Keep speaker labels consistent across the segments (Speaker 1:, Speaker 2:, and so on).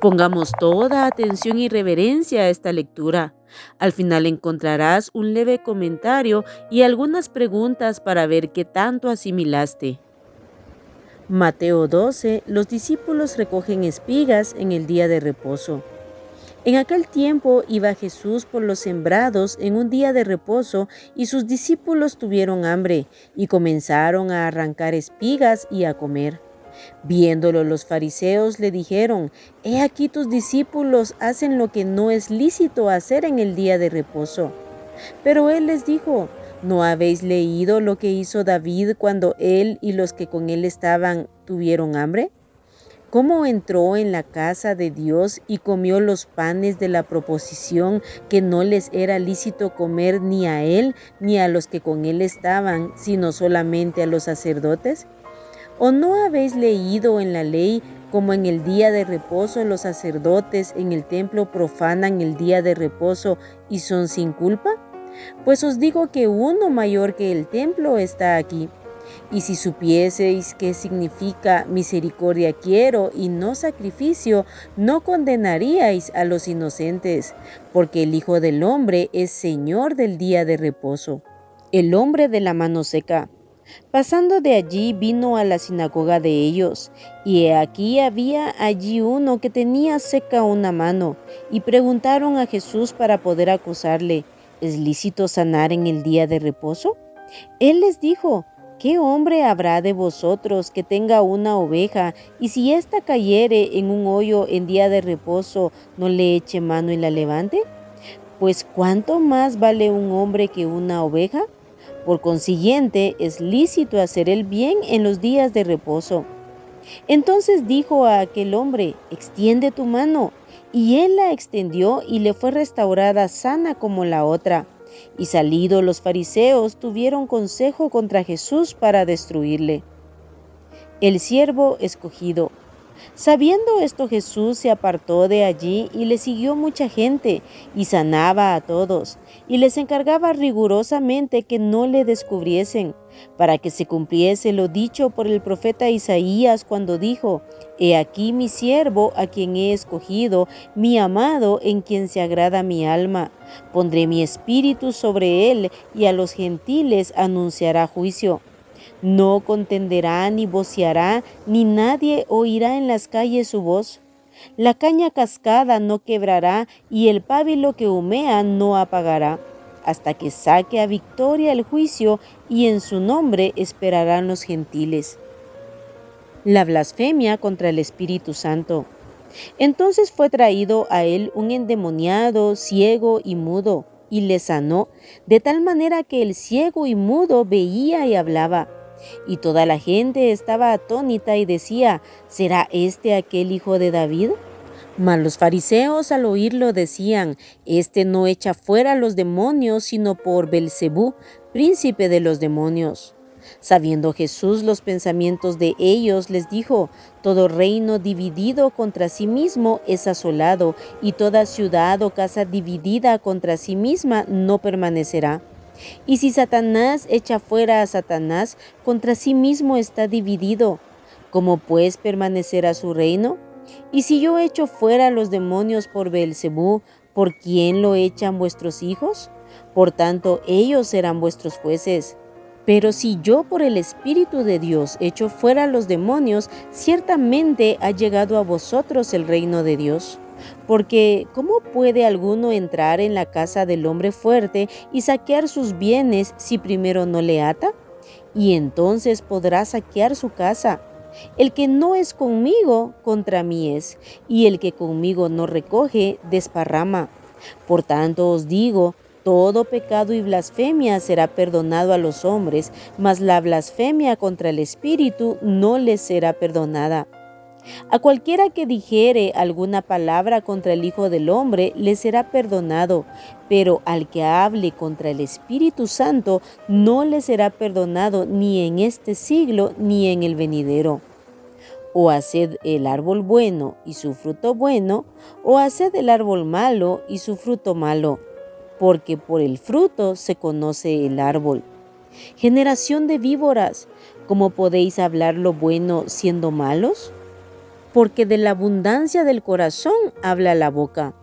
Speaker 1: Pongamos toda atención y reverencia a esta lectura. Al final encontrarás un leve comentario y algunas preguntas para ver qué tanto asimilaste. Mateo 12. Los discípulos recogen espigas en el día de reposo. En aquel tiempo iba Jesús por los sembrados en un día de reposo y sus discípulos tuvieron hambre y comenzaron a arrancar espigas y a comer. Viéndolo los fariseos le dijeron: He aquí tus discípulos hacen lo que no es lícito hacer en el día de reposo. Pero él les dijo: ¿No habéis leído lo que hizo David cuando él y los que con él estaban tuvieron hambre? ¿Cómo entró en la casa de Dios y comió los panes de la proposición que no les era lícito comer ni a él ni a los que con él estaban, sino solamente a los sacerdotes? ¿O no habéis leído en la ley cómo en el día de reposo los sacerdotes en el templo profanan el día de reposo y son sin culpa? Pues os digo que uno mayor que el templo está aquí. Y si supieseis qué significa misericordia quiero y no sacrificio, no condenaríais a los inocentes, porque el Hijo del Hombre es Señor del día de reposo. El hombre de la mano seca. Pasando de allí vino a la sinagoga de ellos, y he aquí había allí uno que tenía seca una mano, y preguntaron a Jesús para poder acusarle: ¿Es lícito sanar en el día de reposo? Él les dijo: ¿Qué hombre habrá de vosotros que tenga una oveja, y si ésta cayere en un hoyo en día de reposo, no le eche mano y la levante? Pues ¿cuánto más vale un hombre que una oveja? Por consiguiente, es lícito hacer el bien en los días de reposo. Entonces dijo a aquel hombre: Extiende tu mano. Y él la extendió y le fue restaurada sana como la otra. Y salidos los fariseos tuvieron consejo contra Jesús para destruirle. El siervo escogido. Sabiendo esto, Jesús se apartó de allí y le siguió mucha gente, y sanaba a todos, y les encargaba rigurosamente que no le descubriesen, para que se cumpliese lo dicho por el profeta Isaías cuando dijo: He aquí mi siervo a quien he escogido, mi amado en quien se agrada mi alma. Pondré mi espíritu sobre él, y a los gentiles anunciará juicio. No contenderá ni voceará, ni nadie oirá en las calles su voz. La caña cascada no quebrará, y el pábilo que humea no apagará, hasta que saque a victoria el juicio, y en su nombre esperarán los gentiles. La blasfemia contra el Espíritu Santo. Entonces fue traído a él un endemoniado, ciego y mudo, y le sanó, de tal manera que el ciego y mudo veía y hablaba. Y toda la gente estaba atónita y decía: ¿Será este aquel hijo de David? Mas los fariseos al oírlo decían: Este no echa fuera los demonios, sino por Belcebú, príncipe de los demonios. Sabiendo Jesús los pensamientos de ellos, les dijo: Todo reino dividido contra sí mismo es asolado, y toda ciudad o casa dividida contra sí misma no permanecerá. Y si Satanás echa fuera a Satanás, contra sí mismo está dividido. ¿Cómo pues permanecerá su reino? Y si yo echo fuera a los demonios por Beelzebú, ¿por quién lo echan vuestros hijos? Por tanto, ellos serán vuestros jueces. Pero si yo por el Espíritu de Dios echo fuera a los demonios, ciertamente ha llegado a vosotros el reino de Dios. Porque ¿cómo puede alguno entrar en la casa del hombre fuerte y saquear sus bienes si primero no le ata? Y entonces podrá saquear su casa. El que no es conmigo, contra mí es, y el que conmigo no recoge, desparrama. Por tanto os digo, todo pecado y blasfemia será perdonado a los hombres, mas la blasfemia contra el Espíritu no les será perdonada. A cualquiera que dijere alguna palabra contra el Hijo del Hombre le será perdonado, pero al que hable contra el Espíritu Santo no le será perdonado ni en este siglo ni en el venidero. O haced el árbol bueno y su fruto bueno, o haced el árbol malo y su fruto malo, porque por el fruto se conoce el árbol. Generación de víboras, ¿cómo podéis hablar lo bueno siendo malos? porque de la abundancia del corazón habla la boca.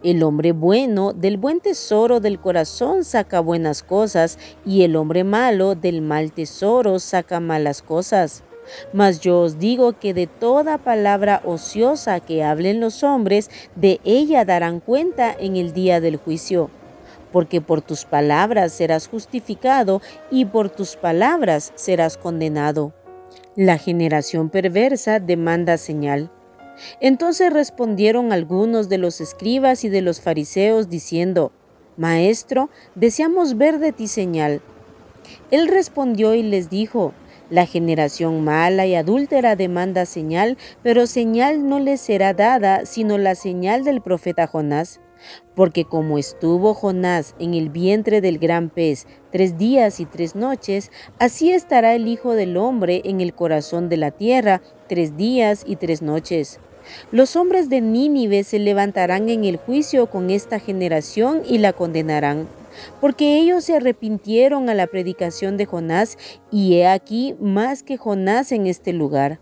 Speaker 1: El hombre bueno del buen tesoro del corazón saca buenas cosas, y el hombre malo del mal tesoro saca malas cosas. Mas yo os digo que de toda palabra ociosa que hablen los hombres, de ella darán cuenta en el día del juicio. Porque por tus palabras serás justificado, y por tus palabras serás condenado. La generación perversa demanda señal. Entonces respondieron algunos de los escribas y de los fariseos diciendo: Maestro, deseamos ver de ti señal. Él respondió y les dijo: La generación mala y adúltera demanda señal, pero señal no les será dada, sino la señal del profeta Jonás. Porque como estuvo Jonás en el vientre del gran pez 3 días y 3 noches, así estará el Hijo del Hombre en el corazón de la tierra 3 días y 3 noches. Los hombres de Nínive se levantarán en el juicio con esta generación y la condenarán, porque ellos se arrepintieron a la predicación de Jonás, y he aquí más que Jonás en este lugar.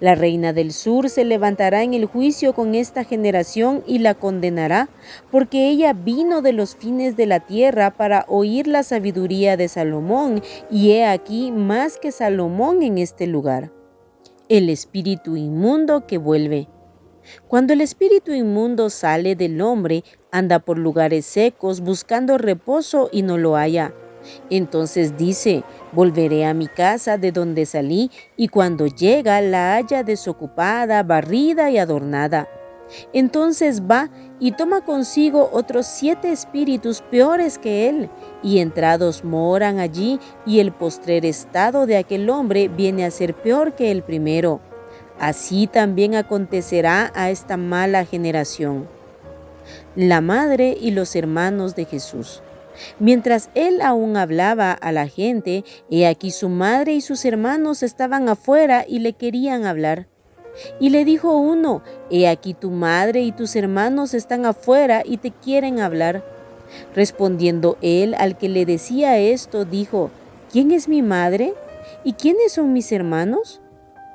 Speaker 1: La reina del sur se levantará en el juicio con esta generación y la condenará, porque ella vino de los fines de la tierra para oír la sabiduría de Salomón, y he aquí más que Salomón en este lugar. El espíritu inmundo que vuelve. Cuando el espíritu inmundo sale del hombre, anda por lugares secos buscando reposo y no lo halla. Entonces dice: volveré a mi casa de donde salí, y cuando llega la halla desocupada, barrida y adornada. Entonces va y toma consigo otros 7 espíritus peores que él, y entrados moran allí, y el postrer estado de aquel hombre viene a ser peor que el primero. Así también acontecerá a esta mala generación. La madre y los hermanos de Jesús. Mientras él aún hablaba a la gente, he aquí su madre y sus hermanos estaban afuera y le querían hablar. Y le dijo uno: He aquí tu madre y tus hermanos están afuera y te quieren hablar. Respondiendo él al que le decía esto, dijo: ¿Quién es mi madre? ¿Y quiénes son mis hermanos?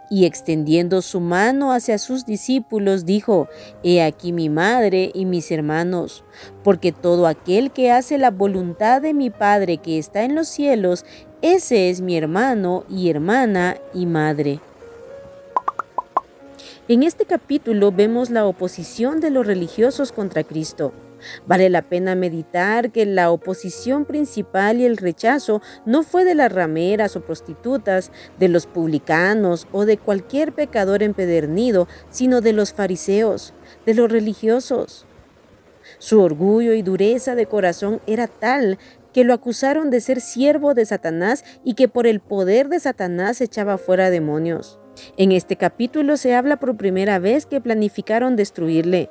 Speaker 1: Y extendiendo su mano hacia sus discípulos, dijo: He aquí mi madre y mis hermanos, porque todo aquel que hace la voluntad de mi Padre que está en los cielos, ese es mi hermano y hermana y madre. En este capítulo vemos la oposición de los religiosos contra Cristo. Vale la pena meditar que la oposición principal y el rechazo no fue de las rameras o prostitutas, de los publicanos o de cualquier pecador empedernido, sino de los fariseos, de los religiosos. Su orgullo y dureza de corazón era tal que lo acusaron de ser siervo de Satanás y que por el poder de Satanás echaba fuera demonios. En este capítulo se habla por primera vez que planificaron destruirle.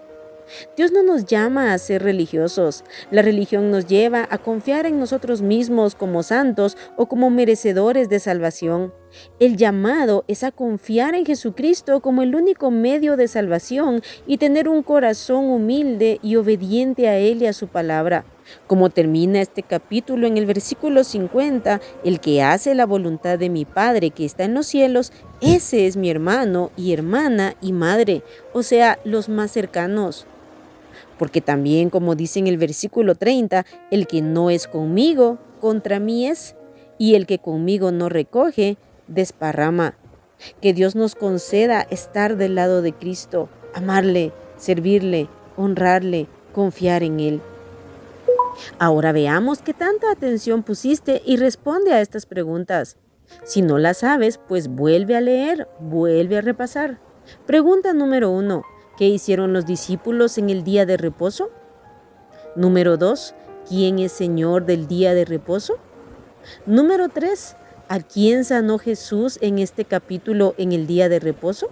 Speaker 1: Dios no nos llama a ser religiosos. La religión nos lleva a confiar en nosotros mismos como santos o como merecedores de salvación. El llamado es a confiar en Jesucristo como el único medio de salvación y tener un corazón humilde y obediente a Él y a su palabra. Como termina este capítulo en el versículo 50, el que hace la voluntad de mi Padre que está en los cielos, ese es mi hermano y hermana y madre, o sea, los más cercanos. Porque también, como dice en el versículo 30, el que no es conmigo, contra mí es, y el que conmigo no recoge, desparrama. Que Dios nos conceda estar del lado de Cristo, amarle, servirle, honrarle, confiar en Él. Ahora veamos qué tanta atención pusiste y responde a estas preguntas. Si no las sabes, pues vuelve a leer, vuelve a repasar. Pregunta número 1. ¿Qué hicieron los discípulos en el día de reposo? Número 2. ¿Quién es Señor del día de reposo? Número 3. ¿A quién sanó Jesús en este capítulo en el día de reposo?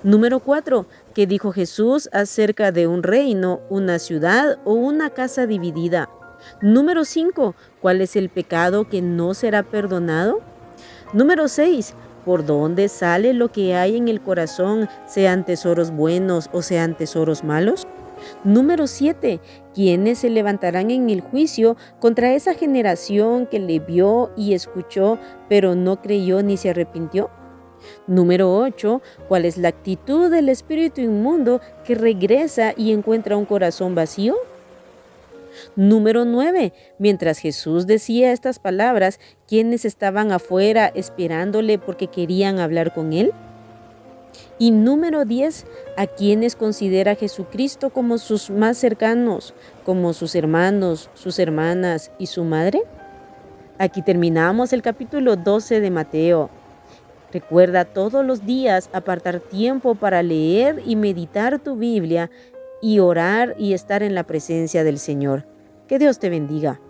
Speaker 1: Número 4. ¿Qué dijo Jesús acerca de un reino, una ciudad o una casa dividida? Número 5. ¿Cuál es el pecado que no será perdonado? Número 6. ¿Por dónde sale lo que hay en el corazón, sean tesoros buenos o sean tesoros malos? Número 7. ¿Quiénes se levantarán en el juicio contra esa generación que le vio y escuchó, pero no creyó ni se arrepintió? Número 8. ¿Cuál es la actitud del espíritu inmundo que regresa y encuentra un corazón vacío? Número 9. Mientras Jesús decía estas palabras, ¿quiénes estaban afuera esperándole porque querían hablar con él? Y número 10. ¿A quiénes considera Jesucristo como sus más cercanos, como sus hermanos, sus hermanas y su madre? Aquí terminamos el capítulo 12 de Mateo. Recuerda todos los días apartar tiempo para leer y meditar tu Biblia y orar y estar en la presencia del Señor. Que Dios te bendiga.